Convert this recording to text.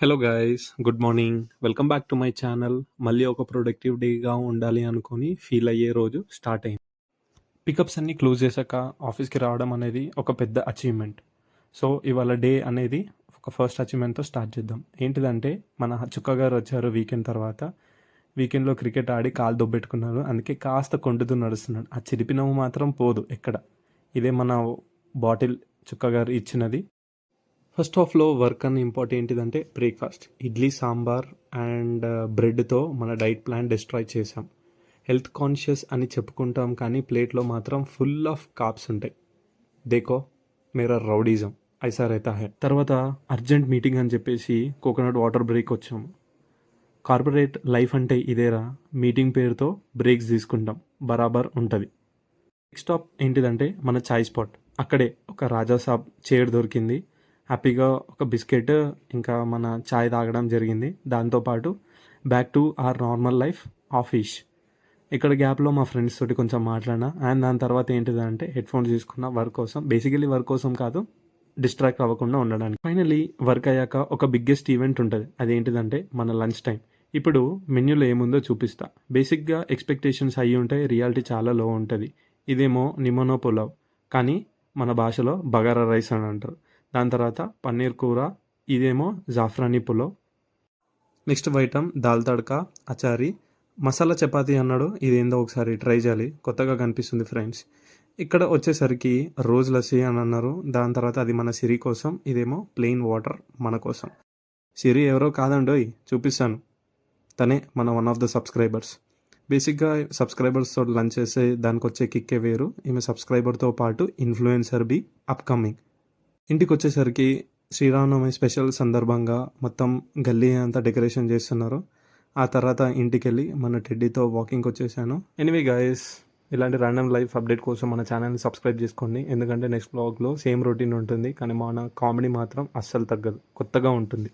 Hello guys, good morning. Welcome back to my channel. మళ్ళీ ఒక productive డేగా ఉండాలి అనుకొని ఫీల్ అయ్యే రోజు స్టార్ట్ అయింది. పికప్స్ అన్నీ క్లోజ్ చేశాక ఆఫీస్కి రావడం అనేది ఒక పెద్ద అచీవ్మెంట్. సో ఇవాళ డే అనేది ఒక ఫస్ట్ అచీవ్మెంట్తో స్టార్ట్ చేద్దాం. ఏంటిదంటే మన చుక్క గారు వచ్చారు వీకెండ్ తర్వాత. వీకెండ్లో క్రికెట్ ఆడి కాలు దొబ్బెట్టుకున్నారు, అందుకే కాస్త కొంటుతూ నడుస్తున్నాడు. ఆ చిరిపినవ్వు మాత్రం పోదు ఎక్కడ. ఇదే మన బాటిల్ చుక్క గారు ఇచ్చినది. ఫస్ట్ హాఫ్లో వర్క్ అన్న ఇంపార్టెంట్ ఏంటిదంటే బ్రేక్ఫాస్ట్ ఇడ్లీ సాంబార్ అండ్ బ్రెడ్తో మన డైట్ ప్లాన్ డిస్ట్రాయ్ చేసాం. హెల్త్ కాన్షియస్ అని చెప్పుకుంటాం కానీ ప్లేట్లో మాత్రం ఫుల్ ఆఫ్ కాప్స్ ఉంటాయి. దేకో మేరా రౌడీజం ఐసా రైతా హై. తర్వాత అర్జెంట్ మీటింగ్ అని చెప్పేసి కోకోనట్ వాటర్ బ్రేక్ వచ్చాము. కార్పొరేట్ లైఫ్ అంటే ఇదేరా, మీటింగ్ పేరుతో బ్రేక్స్ తీసుకుంటాం, బరాబర్ ఉంటుంది. నెక్స్ట్ స్టాప్ ఏంటిదంటే మన చాయ్ స్పాట్. అక్కడే ఒక రాజాసాబ్ చైర్ దొరికింది. హ్యాపీగా ఒక బిస్కెట్ ఇంకా మన చాయ్ తాగడం జరిగింది. దాంతోపాటు back to our normal life office. ఇక్కడ గ్యాప్లో మా ఫ్రెండ్స్ తోటి కొంచెం మాట్లాడినా అండ్ దాని తర్వాత ఏంటిదంటే హెడ్ ఫోన్స్ తీసుకున్న వర్క్ కోసం. బేసికలీ వర్క్ కోసం కాదు, డిస్ట్రాక్ట్ అవ్వకుండా ఉండడానికి. ఫైనలీ వర్క్ అయ్యాక ఒక బిగ్గెస్ట్ ఈవెంట్ ఉంటుంది. అదేంటిదంటే మన లంచ్ టైం. ఇప్పుడు మెన్యూలో ఏముందో చూపిస్తా. బేసిక్గా ఎక్స్పెక్టేషన్స్ అయ్యి ఉంటాయి, రియాలిటీ చాలా లో ఉంటుంది. ఇదేమో నిమోనో పులావ్, కానీ మన భాషలో బగారా రైస్ అని అంటారు. దాని తర్వాత పన్నీర్ కూర, ఇదేమో జాఫ్రానీ పులావ్. నెక్స్ట్ ఐటమ్ దాల్ తడకా, అచారీ, మసాలా చపాతీ అన్నాడు. ఇదేందో ఒకసారి ట్రై చేయాలి, కొత్తగా కనిపిస్తుంది ఫ్రెండ్స్. ఇక్కడ వచ్చేసరికి రోజ్ లస్సీ అని అన్నారు. దాని తర్వాత అది మన సిరి కోసం, ఇదేమో ప్లెయిన్ వాటర్ మన కోసం. సిరి ఎవరో కాదండోయ్, చూపిస్తాను. తనే మన వన్ ఆఫ్ ద సబ్స్క్రైబర్స్. బేసిక్గా సబ్స్క్రైబర్స్తో లంచ్ చేసే దానికి వచ్చే కిక్కే వేరు. ఈమె సబ్స్క్రైబర్తో పాటు ఇన్ఫ్లుయెన్సర్ బి అప్కమింగ్. ఇంటికి వచ్చేసరికి శ్రీరామనవమి స్పెషల్ సందర్భంగా మొత్తం గల్లీ అంతా డెకరేషన్ చేస్తున్నారు. ఆ తర్వాత ఇంటికి వెళ్ళి మన టెడ్డీతో వాకింగ్కి వచ్చేసాను. ఎనీవే గైస్, ఇలాంటి ర్యాండమ్ లైఫ్ అప్డేట్ కోసం మన ఛానల్ని సబ్స్క్రైబ్ చేసుకోండి. ఎందుకంటే నెక్స్ట్ బ్లాగ్లో సేమ్ రొటీన్ ఉంటుంది, కానీ మన కామెడీ మాత్రం అస్సలు తగ్గదు, కొత్తగా ఉంటుంది.